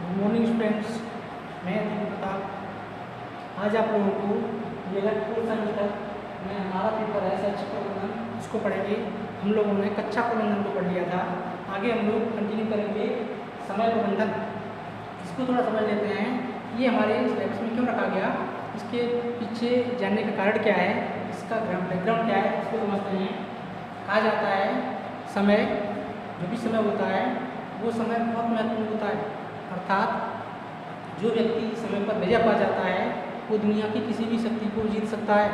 Good morning students, मैं दीपक प्रताप। आज आप लोगों को ये फोर्थ सेमेस्टर में हमारा पेपर है शैक्षिक प्रबंधन, इसको पढ़ेंगे। हम लोगों ने कक्षा प्रबंधन को पढ़ लिया था। आगे हम लोग कंटिन्यू करेंगे समय प्रबंधन। इसको थोड़ा समझ लेते हैं, ये हमारे सिलेबस में क्यों रखा गया, इसके पीछे जानने का कारण क्या है, इसका बैकग्राउंड क्या है, इसको समझते हैं। कहा जाता है समय, जो भी समय होता है वो समय बहुत महत्वपूर्ण होता है। अर्थात जो व्यक्ति समय पर भेजा पा जाता है वो दुनिया की किसी भी शक्ति को जीत सकता है।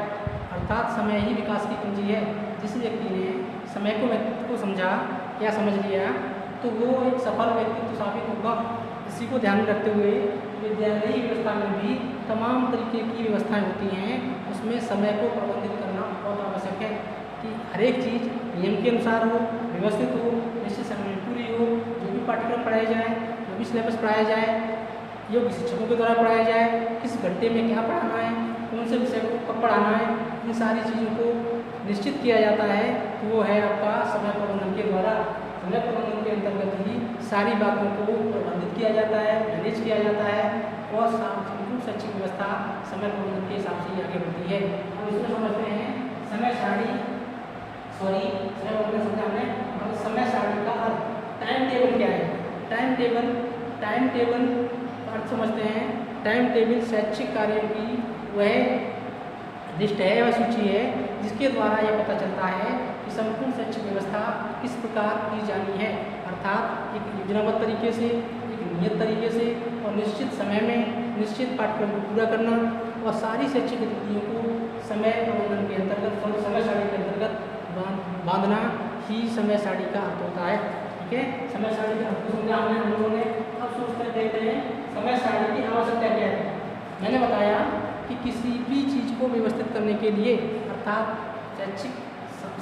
अर्थात समय ही विकास की कुंजी है। जिस व्यक्ति ने समय को व्यक्तित्व को समझा या समझ लिया तो वो एक सफल व्यक्तित्व साबित होगा। इसी को ध्यान में रखते हुए विद्यालयी व्यवस्था में भी तमाम तरीके की व्यवस्थाएं होती हैं, उसमें समय को प्रबंधित करना बहुत आवश्यक है कि हर एक चीज़ नियम के अनुसार हो, व्यवस्थित हो, निश्चित समय में पूरी हो। जो भी पाठ्यक्रम पढ़ाए जाए, जो भी सिलेबस पढ़ाया जाए, योग्य शिक्षकों के द्वारा पढ़ाया जाए, किस घंटे में क्या पढ़ाना है, कौन से विषय को कब पढ़ाना है, इन सारी चीज़ों को निश्चित किया जाता है। वो है आपका समय प्रबंधन के द्वारा। समय प्रबंधन के अंतर्गत ही सारी बातों को प्रबंधित किया जाता है, मैनेज किया जाता है और संपूर्ण शैक्षिक व्यवस्था समय प्रबंधन के हिसाब से ही आगे बढ़ती है। अब इसमें समझते हैं समय सारणी, समय प्रबंधन समझा हमने। समय सारणी का अर्थ, टाइम टेबल क्या है? टाइम टेबल अर्थ समझते हैं। टाइम टेबल शैक्षिक कार्यों की वह लिस्ट है, वह सूची है जिसके द्वारा यह पता चलता है कि संपूर्ण शैक्षिक व्यवस्था किस प्रकार की जानी है। अर्थात एक योजनाबद्ध तरीके से, एक नियत तरीके से और निश्चित समय में निश्चित पाठ्यक्रम को पूरा करना और सारी शैक्षिक गतिविधियों को समय प्रबंधन के अंतर्गत, समय सारणी के अंतर्गत बांधना ही समय सारणी का अर्थ होता है। ठीक है, समय सारणी का अर्थ समझा हमने, हम लोगों ने। अब सोचते देखते हैं समय सारणी की आवश्यकता क्या है। मैंने बताया कि किसी भी चीज़ को व्यवस्थित करने के लिए, अर्थात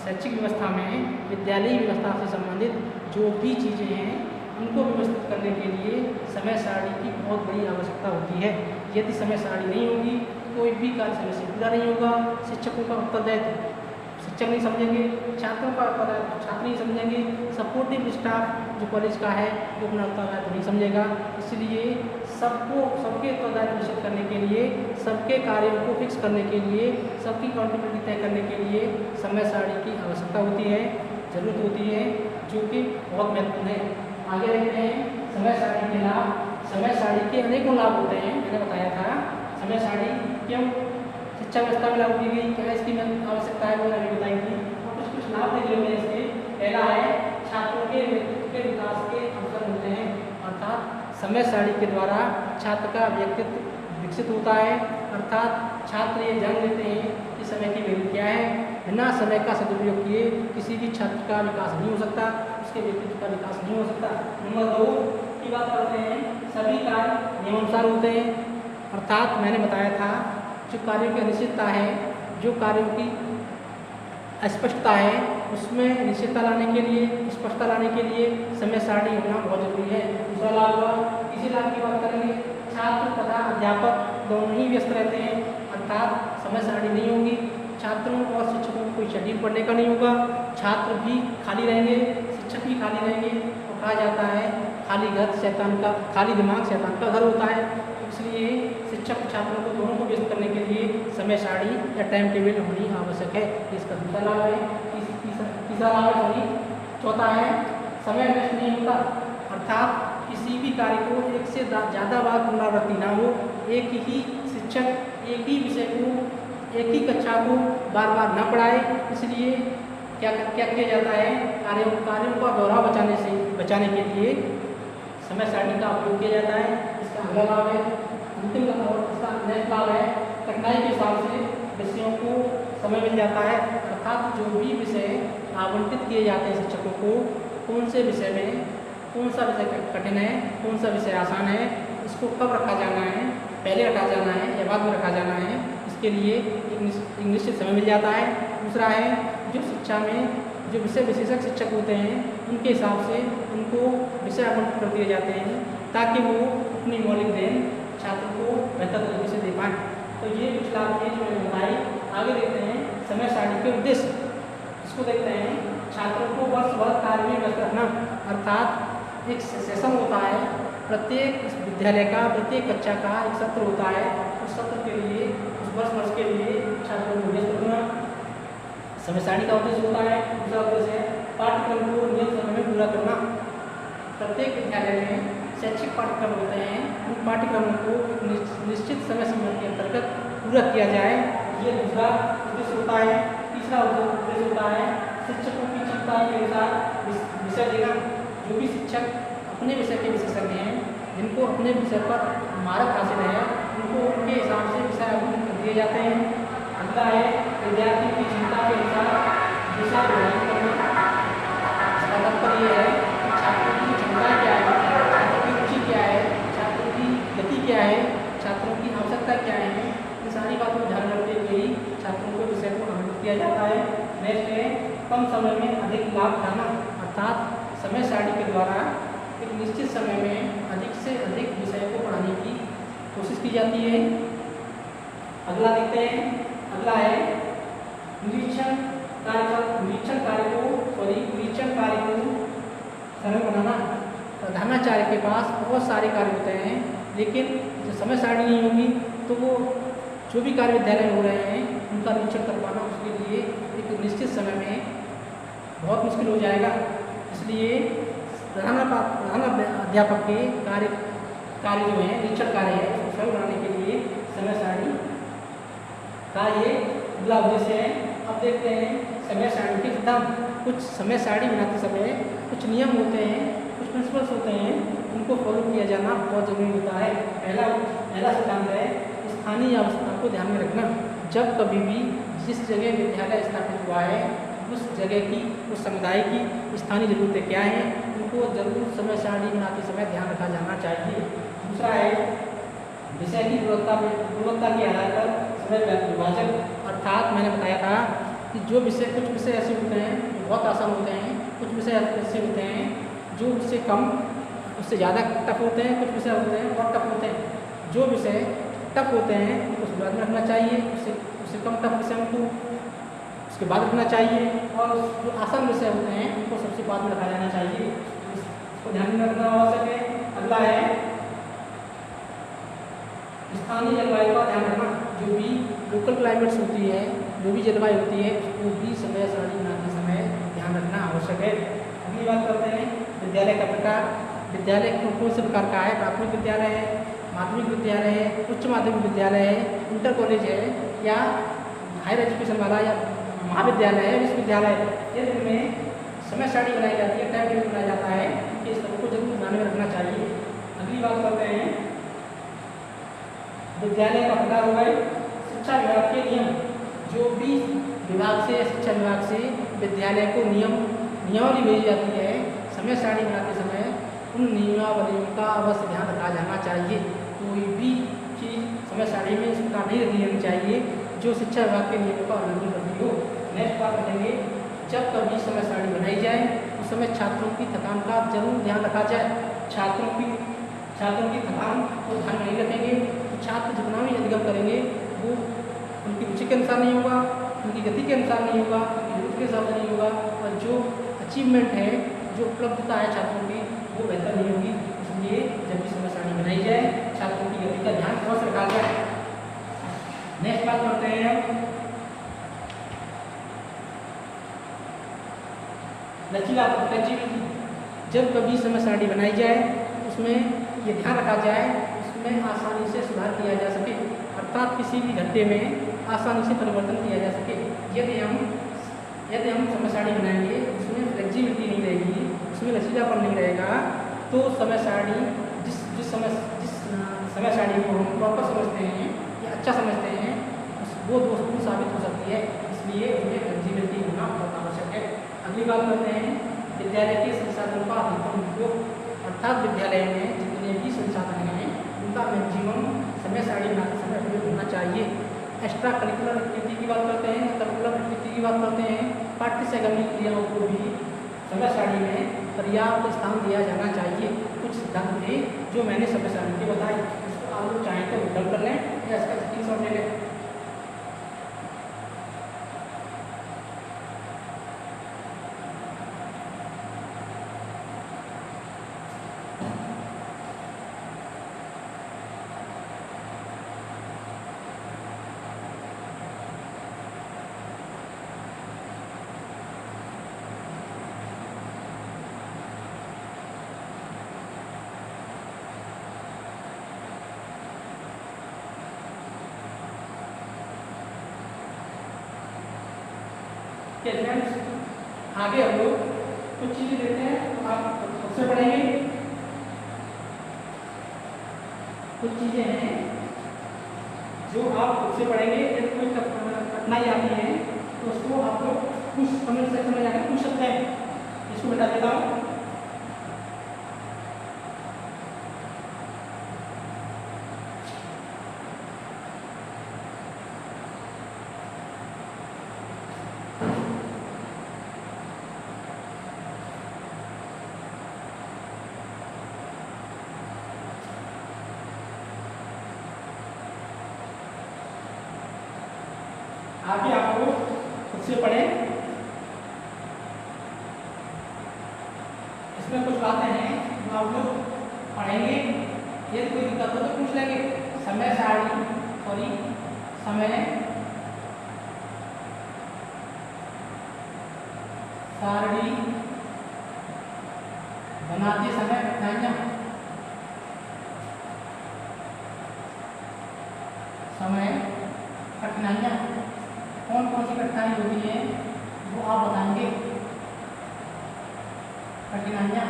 शैक्षिक व्यवस्था में विद्यालयी व्यवस्था से संबंधित जो भी चीज़ें हैं उनको व्यवस्थित करने के लिए समय सारणी की बहुत बड़ी आवश्यकता होती है। यदि समय सारणी नहीं होगी कोई भी कार्य समय से पूरा नहीं होगा। शिक्षकों का उत्तरदायित्व शिक्षक नहीं समझेंगे, छात्रों का उत्तरदायित्व छात्र नहीं समझेंगे, सपोर्टिव स्टाफ जो कॉलेज का है वो अपना उत्तरदायित्व नहीं समझेगा। इसलिए सबके उत्तरदायित्व निश्चित करने के लिए, सबके कार्यों को फिक्स करने के लिए, सबकी अकाउंटेबिलिटी तय करने के लिए समय सारणी की आवश्यकता होती है, जरूरत होती है, जो कि बहुत महत्वपूर्ण है। आगे देखते हैं समय सारणी के लाभ। समय सारणी के अनेकों लाभ होते हैं। मैंने बताया था समय सारणी क्यों शिक्षा व्यवस्था में लागू की गई, क्या इसकी आवश्यकता है, मैंने अभी बताई थी। और कुछ लाभ देख लेंगे इसके। पहला है छात्रों के व्यक्तित्व के विकास के अवसर मिलते हैं। अर्थात समय सारणी के द्वारा छात्र का व्यक्तित्व विकसित होता है। अर्थात छात्र ये जान लेते हैं कि समय की वैल्यू क्या है। बिना समय का सदुपयोग किए किसी भी छात्र का विकास नहीं हो सकता, उसके व्यक्तित्व का विकास नहीं हो सकता। नंबर 2 की बात करते हैं, सभी कार्य नियमानुसार होते हैं। अर्थात मैंने बताया था जो कार्यों की अनिश्चितता है, जो कार्यों की अस्पष्टता है, उसमें निश्चितता लाने के लिए, स्पष्टता लाने के लिए समय सारणी होना बहुत जरूरी है। दूसरा लाभ हुआ, इसी लाभ की बात करेंगे, छात्र तथा अध्यापक दोनों ही व्यस्त रहते हैं। अर्थात समय सारणी नहीं होगी, छात्रों और शिक्षकों को कोई शेड्यूल पढ़ने का नहीं होगा, छात्र भी खाली रहेंगे, शिक्षक भी खाली रहेंगे। और कहा जाता है खाली दिमाग शैतान का घर होता है। इसलिए शिक्षक छात्रों को दोनों को व्यस्त करने के लिए समय सारणी या टाइम टेबल होनी आवश्यक है। इसका दूसरा लाभ है। तीसरा लाभ है, चौथा है समय नष्ट नहीं होता। अर्थात किसी भी कार्य को एक से ज़्यादा बार पुनरावृत्ति ना हो। एक ही शिक्षक एक ही विषय को, एक ही कक्षा को बार बार ना पढ़ाए। इसलिए क्या किया जाता है, कार्यों का दोहराव बचाने के लिए समय सारणी का उपयोग किया जाता है। इसका अगला लाभ है, अंतिम और इसका नेक्स्ट लाभ है, कठिनाई के हिसाब से विषयों को समय मिल जाता है। अर्थात जो भी विषय आवंटित किए जाते हैं शिक्षकों को, कौन से विषय में कौन सा विषय कठिन है, कौन सा विषय आसान है, इसको कब रखा जाना है, पहले रखा जाना है या बाद में रखा जाना है, इसके लिए एक निश्चित समय मिल जाता है। दूसरा है जो शिक्षा में जो विषय विशेषज्ञ शिक्षक होते हैं उनके हिसाब से उनको विषय आवंटित कर दिए जाते हैं ताकि वो अपनी मौलिक देन छात्र को बेहतर तरीके से दे पाएँ। तो ये कुछ लाभ है जो मैंने बताई। आगे देखते हैं समय सारणी के उद्देश्य। इसको देखते हैं, छात्रों को वर्ष भर कार्य में व्यस्त रखना। अर्थात एक सेशन होता है प्रत्येक विद्यालय का, प्रत्येक कक्षा का एक सत्र होता है। उस सत्र के लिए, उस वर्ष के लिए छात्रों को व्यस्त रखना समय सारणी का उद्देश्य होता है। दूसरा उद्देश्य है पाठ्यक्रम को नियत समय में पूरा करना। प्रत्येक विद्यालय में शैक्षिक पाठ्यक्रम होते हैं, उन पाठ्यक्रमों को निश्चित समय सीमा के अंतर्गत पूरा किया जाए, ये दूसरा उद्देश्य होता है। तीसरा उद्देश्य होता है शिक्षकों की क्षमता के अनुसार विषय देना। जो भी शिक्षक अपने विषय के विशेषज्ञ हैं, जिनको अपने विषय पर महारत हासिल है, उनको उनके हिसाब से विषय आवंटित कर दिए जाते हैं। अगला है विद्यार्थी की क्षमता के अनुसार विषय प्रदान करना। इसका तात्पर्य ये है कि छात्रों की क्षमता क्या है, छात्रों की रुचि क्या है, छात्रों की गति क्या है, छात्रों की आवश्यकता क्या है, इन सारी बातों को ध्यान रखते हुए ही छात्रों को विषय को आवंटित किया जाता है। नेक्स्ट है कम समय में अधिक लाभ उठाना, अर्थात समय सारणी के द्वारा एक निश्चित समय में अधिक से अधिक विषय को पढ़ाने की कोशिश की जाती है। अगला देखते हैं। अगला है निरीक्षण कार्य को सरल बनाना। प्रधानाचार्य के पास बहुत सारे कार्य होते हैं, लेकिन जो समय सारणी नहीं होगी तो वो जो भी कार्य विद्यालय में हो रहे हैं उनका निरीक्षण कर पाना उसके लिए एक निश्चित समय में बहुत मुश्किल हो जाएगा। इसलिए प्रधान अध्यापक के कार्य जो है, निरीक्षण कार्य है, उसको सरल बनाने के लिए समय सारणी का ये अगला उद्देश्य है। अब देखते हैं समय सारणी के सिद्धांत। कुछ समय सारणी बनाते समय कुछ नियम होते हैं, कुछ प्रिंसिपल्स होते हैं, उनको फॉलो किया जाना बहुत जरूरी होता है। पहला सिद्धांत है स्थानीय अवस्था को ध्यान में रखना। जब कभी भी जिस जगह विद्यालय स्थापित हुआ है उस जगह की, उस समुदाय की स्थानीय जरूरतें क्या हैं, उनको जरूर समय सारणी बनाते समय ध्यान रखा जाना चाहिए। दूसरा है विषय की गुणवत्ता के आधार पर समय विभाजन, अर्थात मैंने बताया था कि कुछ विषय ऐसे होते हैं जो बहुत आसान होते हैं, कुछ विषय ऐसे होते हैं जो उससे कम, उससे ज़्यादा टफ होते हैं, कुछ विषय होते हैं बहुत टफ होते हैं। जो विषय टफ होते हैं उनको शुरुआत में रखना चाहिए, उससे कम टफ विषय उनको उसके बाद रखना चाहिए, और जो आसान विषय होते हैं उनको सबसे बाद में रखा जाना चाहिए। इसको ध्यान में रखना आवश्यक है। अगला है स्थानीय जलवायु का ध्यान रखना। जो भी लोकल क्लाइमेट्स होती है, जो भी जलवायु होती है, उसको भी समय सारणी बनाते समय ध्यान रखना आवश्यक है। अगली बात करते हैं विद्यालय का प्रकार। विद्यालय कौन से प्रकार का है? प्राथमिक विद्यालय है, माध्यमिक विद्यालय है, उच्च माध्यमिक विद्यालय है, इंटर कॉलेज है, या हायर एजुकेशन वाला, या महाविद्यालय है, विश्वविद्यालय है। यदि इनमें समय सारणी बनाई जाती है, टाइम टेबल बनाया जाता है, कि इस सबको जरूर ध्यान में रखना चाहिए। अगली बात करते हैं विद्यालय का प्रकार हो गए शिक्षा विभाग के नियम। जो भी विभाग से, शिक्षा विभाग से विद्यालय को नियमावली भेजी जाती है, समय सारणी बनाते समय उन नियमावलियों का अवश्य ध्यान रखा जाना चाहिए। कोई भी चीज़ समय सारणी में इस प्रकार नहीं रखनी जानी चाहिए जो शिक्षा विभाग के नियमों का उल्लंघन करती हो। नेक्स्ट बात करेंगे, जब कभी समय सारणी बनाई जाए उस समय छात्रों की थकान का जरूर ध्यान रखा जाए। छात्रों की थकान को ध्यान में नहीं रखेंगे तो छात्र जितना भी अधिगम करेंगे वो उनकी रुचि के अनुसार नहीं होगा, उनकी गति के अनुसार नहीं होगा, उनकी जरूरत के हिसाब से नहीं होगा, और जो अचीवमेंट है, जो उपलब्धता है छात्रों की, वो बेहतर नहीं होगी। इसलिए जब भी समय सारणी बनाई जाए छात्रों की गति का ध्यान अवश्य रखा जाए। नेक्स्ट बात करते हैं लचीलापन। जब कभी समय सारणी बनाई जाए उसमें ये ध्यान रखा जाए उसमें आसानी से सुधार किया जा सके, अर्थात किसी भी घंटे में आसानी से परिवर्तन किया जा सके। यदि हम समय सारणी बनाएंगे उसमें फ्लेक्सिबिलिटी नहीं रहेगी, उसमें लचीलापन नहीं रहेगा, तो समय सारणी जिस समय सारणी को हम प्रॉपर समझते हैं या अच्छा समझते हैं वो दोस्तपूर्ण साबित हो सकती है। इसलिए उसमें फ्लेक्सिबिलिटी होना बहुत आवश्यक है। अगली बात करते हैं विद्यालय के संसाधनों का अधिकतम उपयोग, अर्थात विद्यालय में जितने भी संसाधन हैं उनका मैक्सिमम समय सारणी बनाते समय उपयोग होना चाहिए। एक्स्ट्रा करिकुलर एक्टिविटी की बात करते हैं, करिकुलर एक्टिविटी की बात करते हैं, पाठ्य सहगमनी क्रियाओं को भी समय सारणी में पर्याप्त स्थान दिया जाना चाहिए। कुछ सिद्धांत थे जो मैंने समय सारणी के बताए, इसको आप लोग चाहें तो विकल्प कर लें या इसका स्क्रीनशॉट ले लें। ओके फ्रेंड्स, आगे हम लोग कुछ चीज़ें देखते हैं, तो आप खुद से पढ़ेंगे। कुछ चीज़ें हैं जो आप खुद से पढ़ेंगे। यदि कोई कठिनाई आती है तो उसको आप लोग कुछ कमेंट सेक्शन में जाकर पूछ सकते हैं। इसको बता देता हूँ। आगे आपको खुद से पढ़ें। इसमें कुछ बातें हैं जो आप लोग पढ़ेंगे। यदि कोई दिक्कत हो तो पूछ लेंगे। समय सारणी समय सारणी बनाते समय कठिनाइयाँ, समय कठिनाइयाँ कौन कौन सी कठिनाई होती है वो आप बताएंगे। कठिनाइयाँ,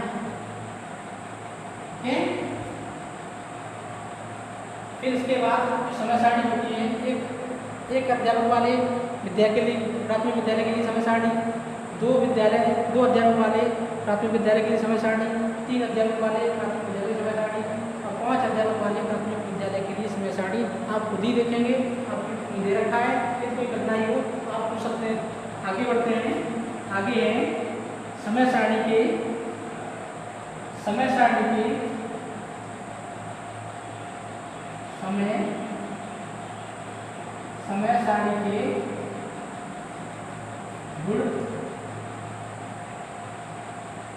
फिर इसके बाद समय सारणी होती है। एक अध्यापक वाले विद्यालय के लिए, प्राथमिक विद्यालय के लिए समय सारणी, दो अध्यापक वाले प्राथमिक विद्यालय के लिए समय सारणी, 3 अध्यापक वाले प्राथमिक विद्यालय समय सारणी और 5 अध्यापक वाले प्राथमिक विद्यालय के लिए समय सारणी। आप खुद ही देखेंगे, आपको दे रखा है। यदि कोई कठिनाई हो तो आप पूछ सकते हैं। आगे बढ़ते हैं। आगे है समय सारणी के गुण,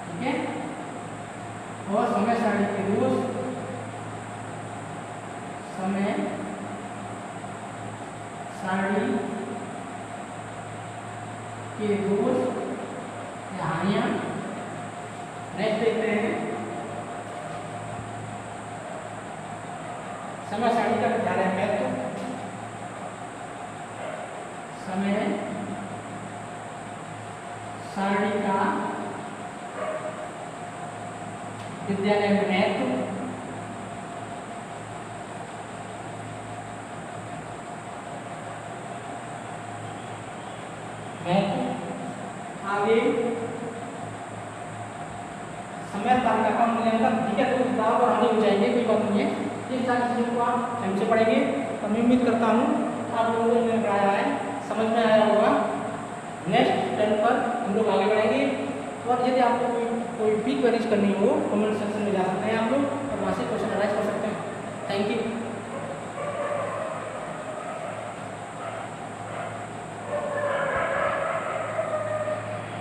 ठीक है, और समय सारणी के दोष। समय सारणी के दोष या हानियां। नेक्स्ट देखते हैं समय सारणी का विद्यालय महत्व। समय सारणी का विद्यालय महत्व। आगे समय तालिका का मूल्यांकन, ठीक है, तो किताब और आने हो जाएंगे, कोई बात नहीं है। ये सारी चीज़ों को आप ढंग से पढ़ेंगे। तो मैं उम्मीद करता हूँ आप लोगों को मैंने पढ़ाया है समझ में आया होगा। नेक्स्ट टर्न पर हम लोग आगे बढ़ेंगे। और यदि आपको कोई भी क्वेरीज करनी हो कमेंट सेक्शन में जा सकते हैं।